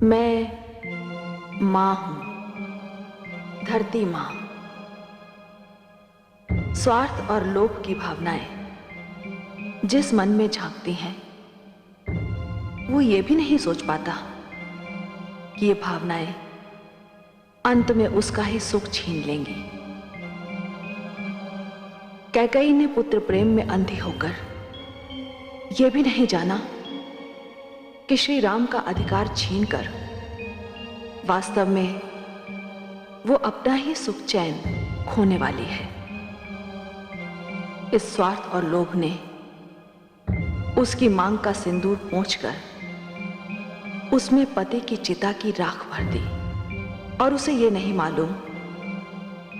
मैं मां हूं, धरती मां। स्वार्थ और लोभ की भावनाएं जिस मन में झांकती हैं, वो ये भी नहीं सोच पाता कि ये भावनाएं अंत में उसका ही सुख छीन लेंगी। कैकेयी ने पुत्र प्रेम में अंधी होकर यह भी नहीं जाना कि श्री राम का अधिकार छीनकर वास्तव में वो अपना ही सुख चैन खोने वाली है। इस स्वार्थ और लोभ ने उसकी मांग का सिंदूर पोंछकर उसमें पति की चिता की राख भर दी, और उसे ये नहीं मालूम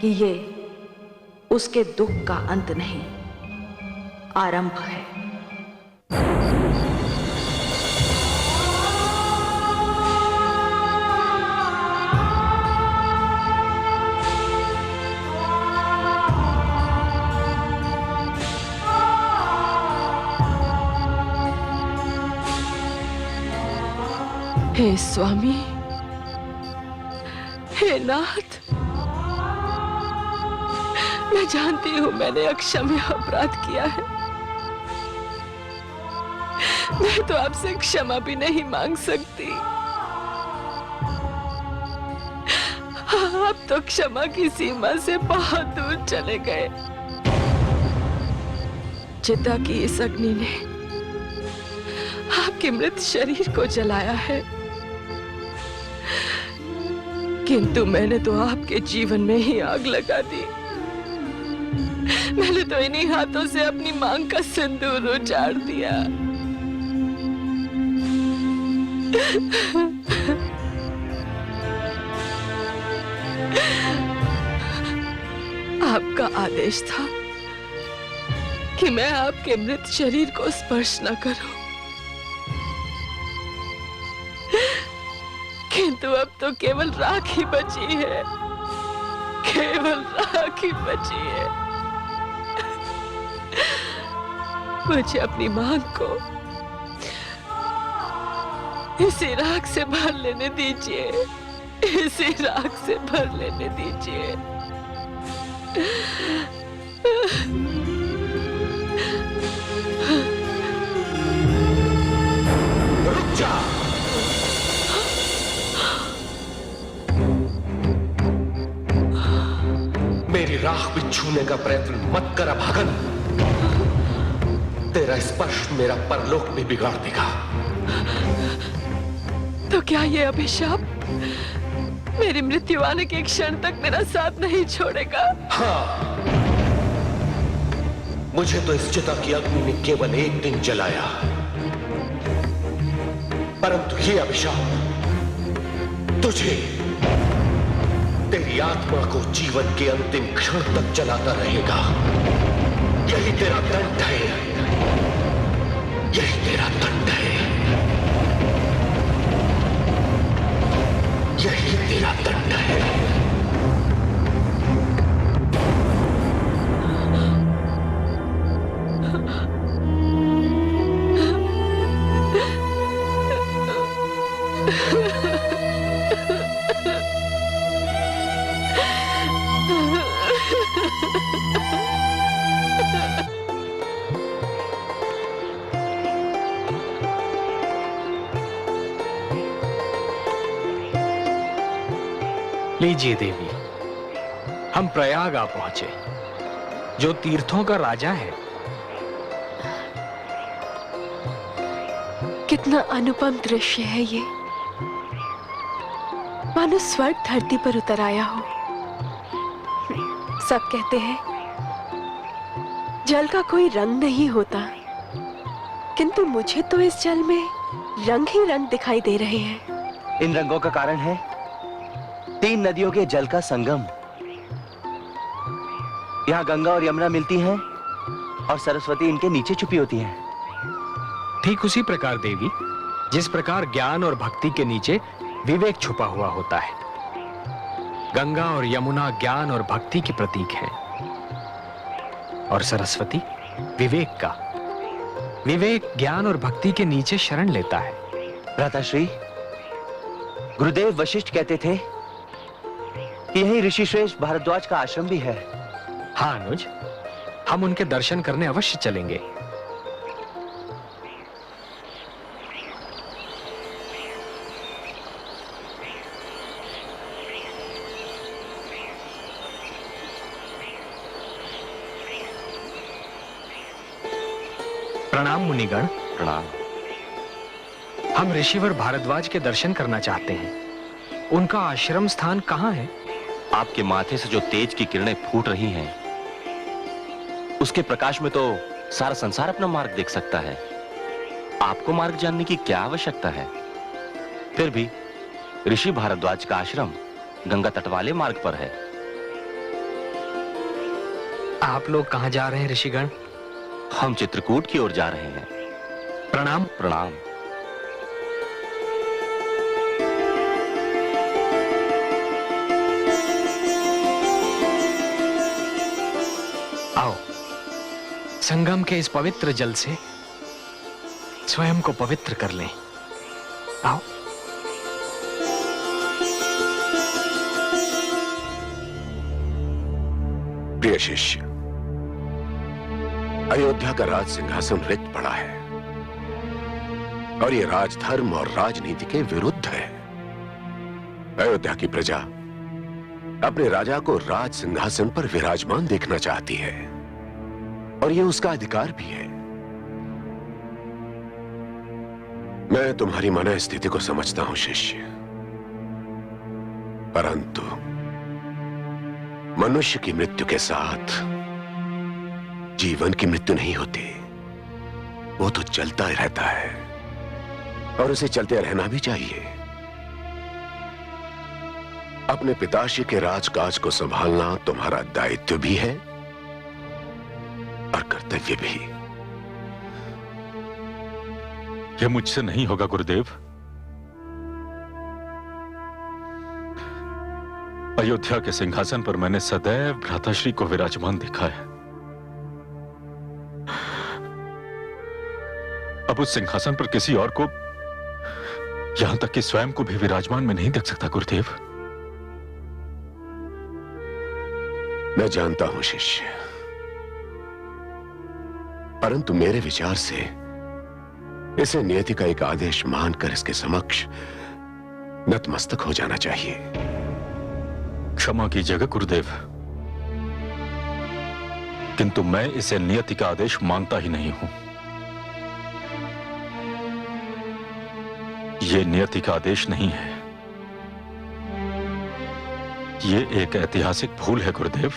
कि ये उसके दुख का अंत नहीं, आरंभ है। हे स्वामी, हे नाथ, मैं जानती हूं मैंने अक्षम्य अपराध किया है। मैं तो आपसे क्षमा भी नहीं मांग सकती। आप तो क्षमा की सीमा से बहुत दूर चले गए। चिता की इस अग्नि ने आपके मृत शरीर को जलाया है, किंतु मैंने तो आपके जीवन में ही आग लगा दी। मैंने तो इन्हीं हाथों से अपनी मांग का सिंदूर उजाड़ दिया। आपका आदेश था कि मैं आपके मृत शरीर को स्पर्श न करूं, किंतु अब तो केवल राख ही बची है, केवल राख ही बची है। मुझे अपनी मांग को इसी राख से भर लेने दीजिए, इसी राख से भर लेने दीजिए। रुक जा। मेरी राख भी छूने का प्रयत्न मत कर अभागन। तेरा स्पर्श मेरा परलोक भी बिगाड़ देगा। तो क्या ये अभिशाप मेरी मृत्यु आने के क्षण तक मेरा साथ नहीं छोड़ेगा? हाँ, मुझे तो इस चिता की अग्नि ने केवल एक दिन जलाया, परंतु ये अभिशाप तुझे, तेरी आत्मा को जीवन के अंतिम क्षण तक जलाता रहेगा। यही तेरा दंड है, यही तेरा दंड है, यही तेरा दंड है। लीजिए देवी, हम प्रयाग आ पहुंचे, जो तीर्थों का राजा है। कितना अनुपम दृश्य है ये, मानो स्वर्ग धरती पर उतर आया हो। सब कहते हैं जल का कोई रंग नहीं होता, किंतु मुझे तो इस जल में रंग ही रंग दिखाई दे रहे हैं। इन रंगों का कारण है 3 नदियों के जल का संगम। यहाँ गंगा और यमुना मिलती हैं और सरस्वती इनके नीचे छुपी होती हैं। ठीक उसी प्रकार देवी, जिस प्रकार ज्ञान और भक्ति के नीचे विवेक छुपा हुआ होता है। गंगा और यमुना ज्ञान और भक्ति के प्रतीक हैं, और सरस्वती विवेक का। विवेक ज्ञान और भक्ति के नीचे शरण लेता है। भ्राताश्री, गुरुदेव वशिष्ठ कहते थे कि यही ऋषिश्रेष्ठ भारद्वाज का आश्रम भी है। हाँ अनुज, हम उनके दर्शन करने अवश्य चलेंगे। प्रणाम मुनिगण। प्रणाम। हम ऋषिवर भारद्वाज के दर्शन करना चाहते हैं। उनका आश्रम स्थान कहाँ है? आपके माथे से जो तेज की किरणें फूट रही हैं, उसके प्रकाश में तो सारा संसार अपना मार्ग देख सकता है। आपको मार्ग जानने की क्या आवश्यकता है? फिर भी ऋषि भारद्वाज का आश्रम गंगा तट वाले मार्ग पर है। आप लोग कहाँ जा रहे हैं ऋषिगण? हम चित्रकूट की ओर जा रहे हैं। प्रणाम। प्रणाम। आओ, संगम के इस पवित्र जल से स्वयं को पवित्र कर लें। आओ। प्रिय शिष्य, अयोध्या का राज सिंहासन रिक्त पड़ा है और ये राजधर्म और राजनीति के विरुद्ध है। अयोध्या की प्रजा अपने राजा को राज सिंहासन पर विराजमान देखना चाहती है और ये उसका अधिकार भी है। मैं तुम्हारी मन स्थिति को समझता हूं शिष्य, परंतु मनुष्य की मृत्यु के साथ जीवन की मृत्यु नहीं होती, वो तो चलता ही रहता है और उसे चलते रहना भी चाहिए। अपने पिताश्री के राजकाज को संभालना तुम्हारा दायित्व भी है और कर्तव्य भी। यह मुझसे नहीं होगा गुरुदेव। अयोध्या के सिंहासन पर मैंने सदैव भ्राताश्री को विराजमान देखा है। अब उस सिंहासन पर किसी और को, यहां तक कि स्वयं को भी विराजमान में नहीं देख सकता गुरुदेव। मैं जानता हूं शिष्य, परंतु मेरे विचार से इसे नियति का एक आदेश मानकर इसके समक्ष नतमस्तक हो जाना चाहिए। क्षमा कीजिएगा गुरुदेव, किंतु मैं इसे नियति का आदेश मानता ही नहीं हूं। यह नियति का आदेश नहीं है, यह एक ऐतिहासिक भूल है गुरुदेव,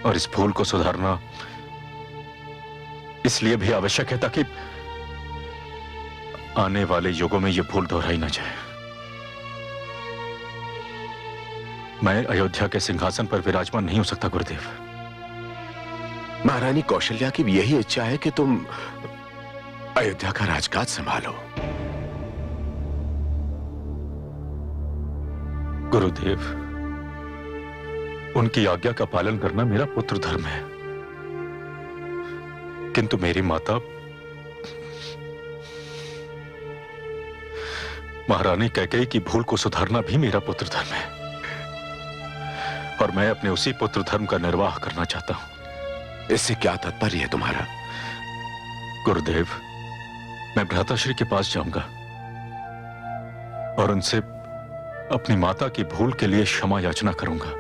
और इस भूल को सुधारना इसलिए भी आवश्यक है ताकि आने वाले युगों में यह भूल दोहराई न जाए। मैं अयोध्या के सिंहासन पर विराजमान नहीं हो सकता गुरुदेव। महारानी कौशल्या की भी यही इच्छा है कि तुम अयोध्या का राजकाज संभालो। गुरुदेव, उनकी आज्ञा का पालन करना मेरा पुत्र धर्म है, किंतु मेरी माता महारानी कैकेयी की भूल को सुधारना भी मेरा पुत्र धर्म है, और मैं अपने उसी पुत्र धर्म का निर्वाह करना चाहता हूं। इससे क्या तात्पर्य है तुम्हारा? गुरुदेव, मैं भ्राताश्री के पास जाऊंगा और उनसे अपनी माता की भूल के लिए क्षमा याचना करूंगा।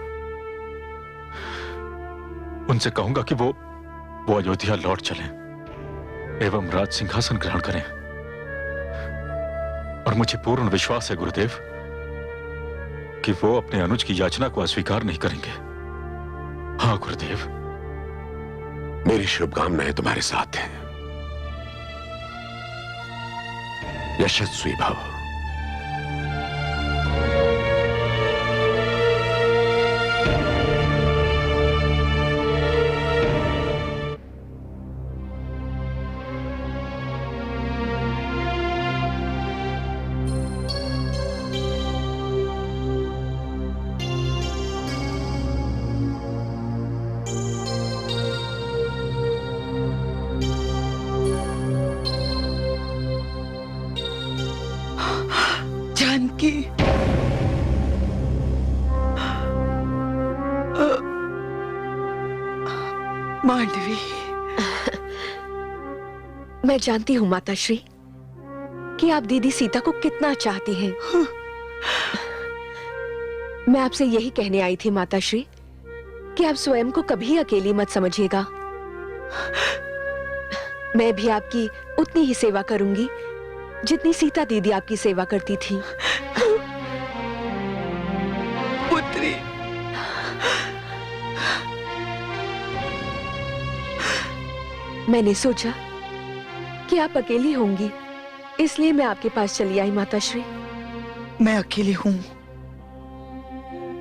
उनसे कहूंगा कि वो अयोध्या लौट चलें एवं राज सिंहासन ग्रहण करें। और मुझे पूर्ण विश्वास है गुरुदेव कि वो अपने अनुज की याचना को अस्वीकार नहीं करेंगे। हाँ गुरुदेव। मेरी शुभकामनाएं तुम्हारे साथ हैं। यशस्वी भव। नहीं। मांडवी, मैं जानती हूँ माताश्री कि आप दीदी सीता को कितना चाहती हैं। मैं आपसे यही कहने आई थी माताश्री कि आप स्वयं को कभी अकेली मत समझिएगा। मैं भी आपकी उतनी ही सेवा करूंगी जितनी सीता दीदी आपकी सेवा करती थी। पुत्री, मैंने सोचा कि आप अकेली होंगी, इसलिए मैं आपके पास चली आई माताश्री। मैं अकेली हूं,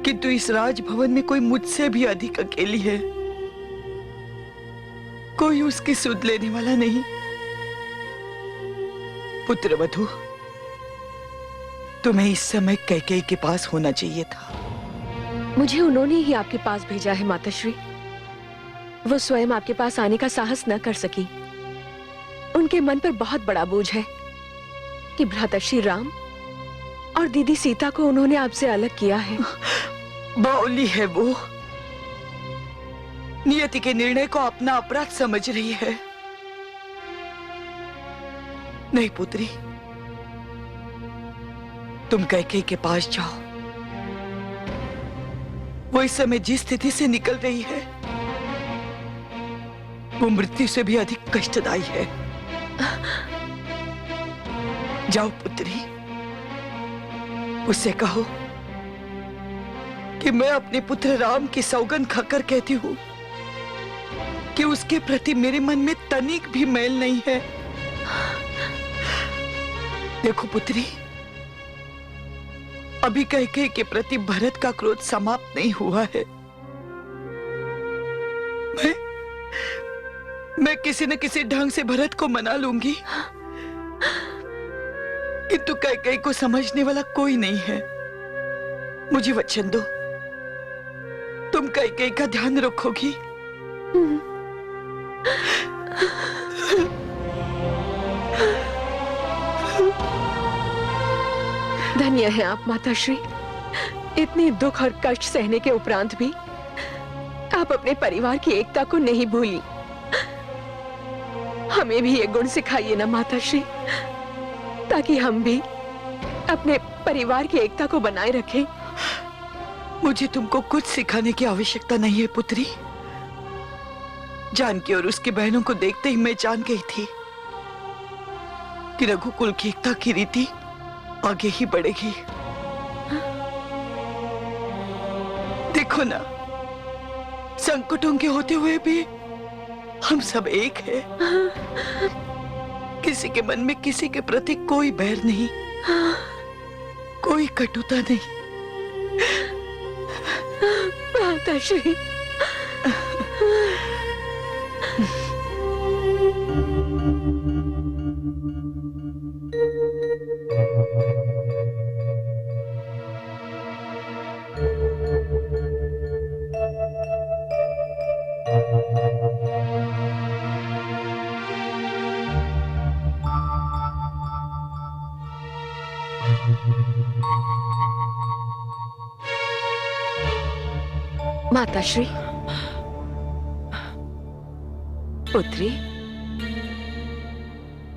किंतु इस राजभवन में कोई मुझसे भी अधिक अकेली है। कोई उसकी सुध लेने वाला नहीं। पुत्रवधू, तुम्हें इस समय कैकेयी के पास होना चाहिए था। मुझे उन्होंने ही आपके पास भेजा है माताश्री। वो स्वयं आपके पास आने का साहस न कर सकी। उनके मन पर बहुत बड़ा बोझ है कि भ्राता राम और दीदी सीता को उन्होंने आपसे अलग किया है। बावली है वो, नियति के निर्णय को अपना अपराध समझ रही है। नहीं पुत्री, तुम कैकेयी के पास जाओ। वो इस समय जिस स्थिति से निकल रही है वो मृत्यु से भी अधिक कष्टदायी है। जाओ पुत्री, उससे कहो कि मैं अपने पुत्र राम की सौगंध खाकर कहती हूं कि उसके प्रति मेरे मन में तनिक भी मैल नहीं है। देखो पुत्री, अभी कैकेयी के प्रति भरत का क्रोध समाप्त नहीं हुआ है। मैं किसी न किसी ढंग से भरत को मना लूंगी, किंतु कैकेयी को समझने वाला कोई नहीं है। मुझे वचन दो, तुम कैकेयी का ध्यान रखोगी। धन्य है आप माताश्री। इतने दुख और कष्ट सहने के उपरांत भी आप अपने परिवार की एकता को नहीं भूली। हमें भी ये गुण सिखाइए ना माताश्री, ताकि हम भी अपने परिवार की एकता को बनाए रखें। मुझे तुमको कुछ सिखाने की आवश्यकता नहीं है पुत्री। जानकी और उसकी बहनों को देखते ही मैं जान गई थी कि रघुकुल की एकता की रीति आगे ही बढ़ेगी। देखो ना, संकटों के होते हुए भी हम सब एक हैं। किसी के मन में किसी के प्रति कोई बैर नहीं, कोई कटुता नहीं। माताश्री, माताश्री, पुत्री,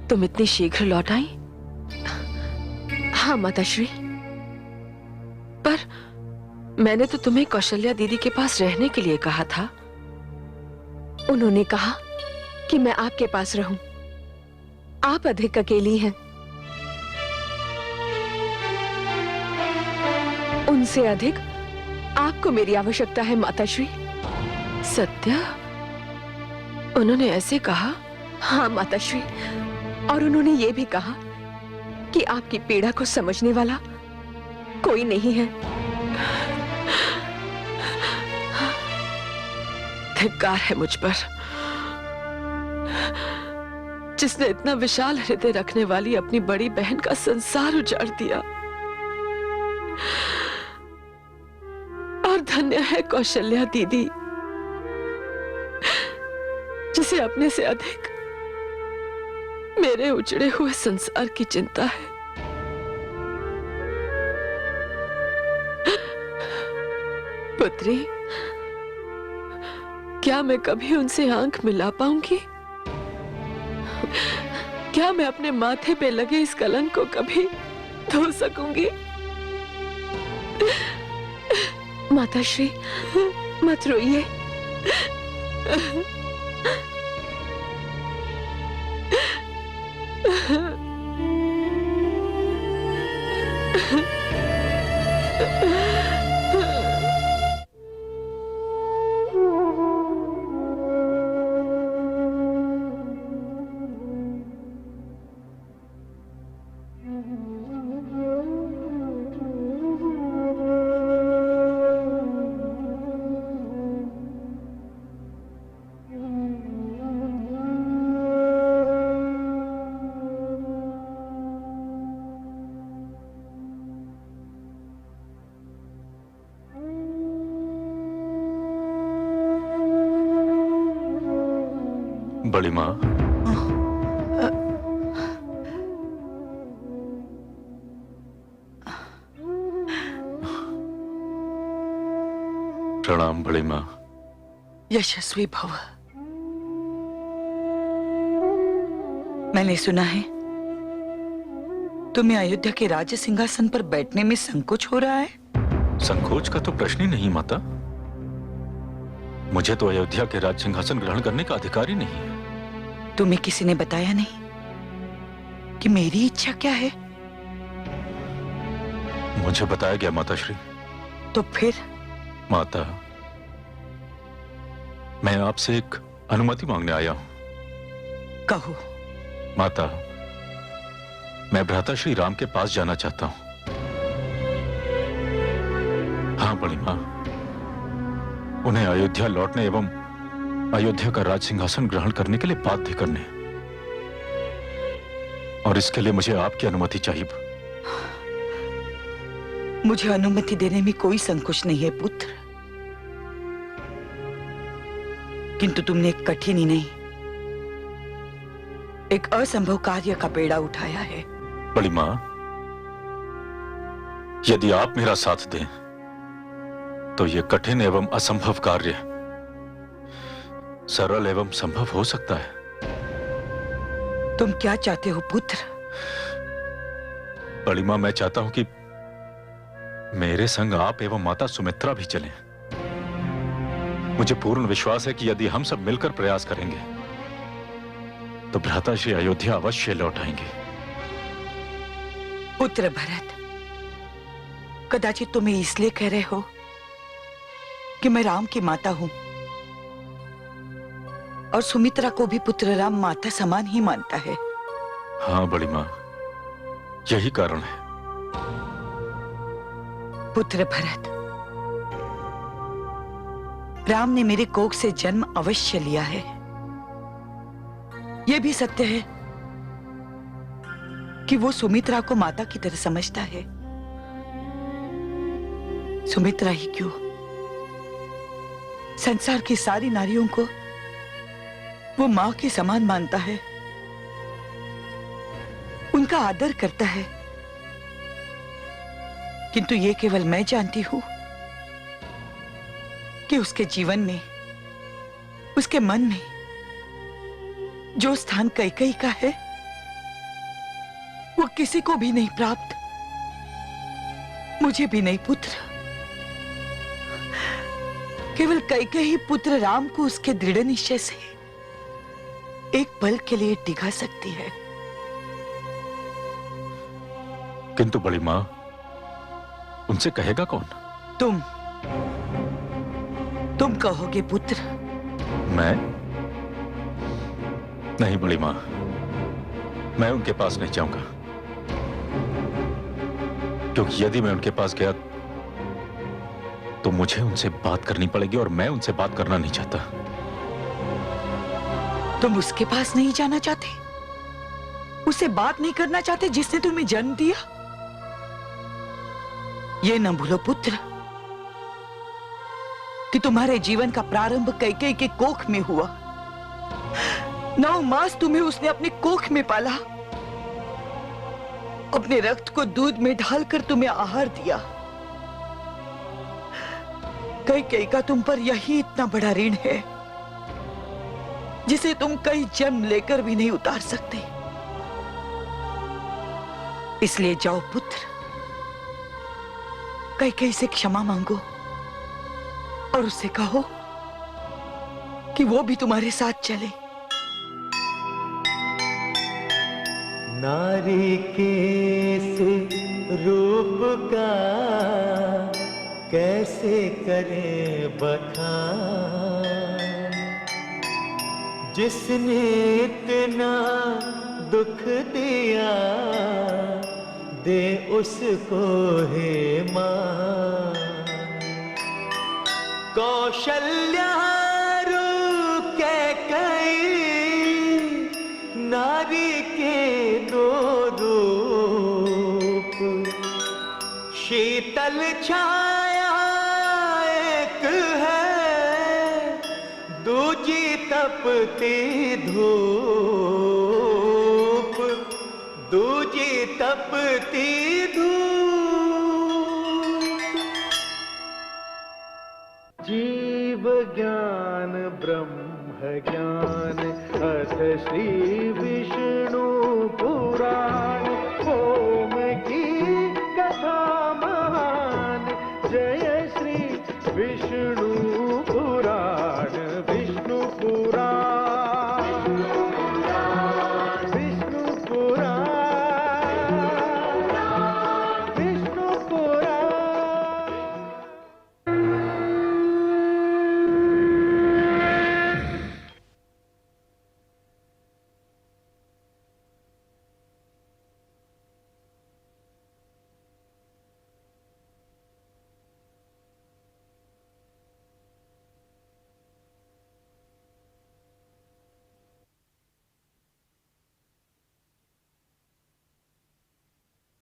तुम इतनी शीघ्र लौट आई? हाँ माताश्री, पर मैंने तो तुम्हें कौशल्या दीदी के पास रहने के लिए कहा था। उन्होंने कहा कि मैं आपके पास रहूं। आप अधिक अकेली हैं। उनसे अधिक आपको मेरी आवश्यकता है माताश्री। सत्य? उन्होंने ऐसे कहा? हाँ माताश्री, और उन्होंने ये भी कहा कि आपकी पीड़ा को समझने वाला कोई नहीं है। धिक्कार है मुझ पर, जिसने इतना विशाल हृदय रखने वाली अपनी बड़ी बहन का संसार उजाड़ दिया। और धन्य है कौशल्या दीदी, जिसे अपने से अधिक मेरे उजड़े हुए संसार की चिंता है। पुत्री, क्या मैं कभी उनसे आंख मिला पाऊंगी? क्या मैं अपने माथे पे लगे इस कलंक को कभी धो सकूंगी? माताश्री, मत रोइए। बड़ी माँ, प्रणाम बड़ी माँ। यशस्वी भव। मैंने सुना है तुम्हें अयोध्या के राज सिंहासन पर बैठने में संकोच हो रहा है। संकोच का तो प्रश्न ही नहीं माता। मुझे तो अयोध्या के राज सिंहासन ग्रहण करने का अधिकार ही नहीं है। तुम्हें किसी ने बताया नहीं कि मेरी इच्छा क्या है? मुझे बताया गया माताश्री। तो फिर? माता, मैं आपसे एक अनुमति मांगने आया हूं। कहो। माता, मैं भ्राता श्री राम के पास जाना चाहता हूं। हाँ बड़ी मां, उन्हें अयोध्या लौटने एवं अयोध्या का राज सिंहासन ग्रहण करने के लिए बाध्य करने, और इसके लिए मुझे आपकी अनुमति चाहिए। मुझे अनुमति देने में कोई संकोच नहीं है पुत्र, किंतु तुमने एक कठिन ही नहीं, एक असंभव कार्य का बेड़ा उठाया है। बड़ी मां, यदि आप मेरा साथ दें तो यह कठिन एवं असंभव कार्य सरल एवं संभव हो सकता है। तुम क्या चाहते हो पुत्र? बड़ी मां, मैं चाहता हूं कि मेरे संग आप एवं माता सुमित्रा भी चलें। मुझे पूर्ण विश्वास है कि यदि हम सब मिलकर प्रयास करेंगे तो भ्राता श्री अयोध्या अवश्य लौट आएंगे। पुत्र भरत, कदाचित तुम इसलिए कह रहे हो कि मैं राम की माता हूं और सुमित्रा को भी पुत्र राम माता समान ही मानता है। हाँ बड़ी मां, यही कारण है। पुत्र भरत, राम ने मेरे कोख से जन्म अवश्य लिया है। यह भी सत्य है कि वो सुमित्रा को माता की तरह समझता है। सुमित्रा ही क्यों, संसार की सारी नारियों को वो मां के समान मानता है, उनका आदर करता है। किंतु ये केवल मैं जानती हूं कि उसके जीवन में, उसके मन में जो स्थान कैकेयी का है वो किसी को भी नहीं प्राप्त, मुझे भी नहीं पुत्र। केवल कैकेयी पुत्र राम को उसके दृढ़ निश्चय से एक पल के लिए टिका सकती है। किंतु बड़ी मां, उनसे कहेगा कौन? तुम कहोगे पुत्र। मैं नहीं बड़ी मां, मैं उनके पास नहीं जाऊंगा, क्योंकि यदि मैं उनके पास गया तो मुझे उनसे बात करनी पड़ेगी और मैं उनसे बात करना नहीं चाहता। तुम उसके पास नहीं जाना चाहते, उससे बात नहीं करना चाहते जिसने तुम्हें जन्म दिया? ये न भूलो पुत्र कि तुम्हारे जीवन का प्रारंभ कैकेयी के कोख में हुआ। 9 मास तुम्हें उसने अपने कोख में पाला, अपने रक्त को दूध में ढालकर तुम्हें आहार दिया। कई का तुम पर यही इतना बड़ा ऋण है जिसे तुम कई जन्म लेकर भी नहीं उतार सकते। इसलिए जाओ पुत्र, कई से क्षमा मांगो और उससे कहो कि वो भी तुम्हारे साथ चले। नारी के इस रूप का कैसे करें बखान, जिसने इतना दुख दिया दे उसको हे मां। कौशल्या रूप कैकेयी नारी के दो रूप, शीतल छाया एक है, दूजी तपती धूप, दूजी तपती धूप। जीव ज्ञान ब्रह्म ज्ञान अथ श्री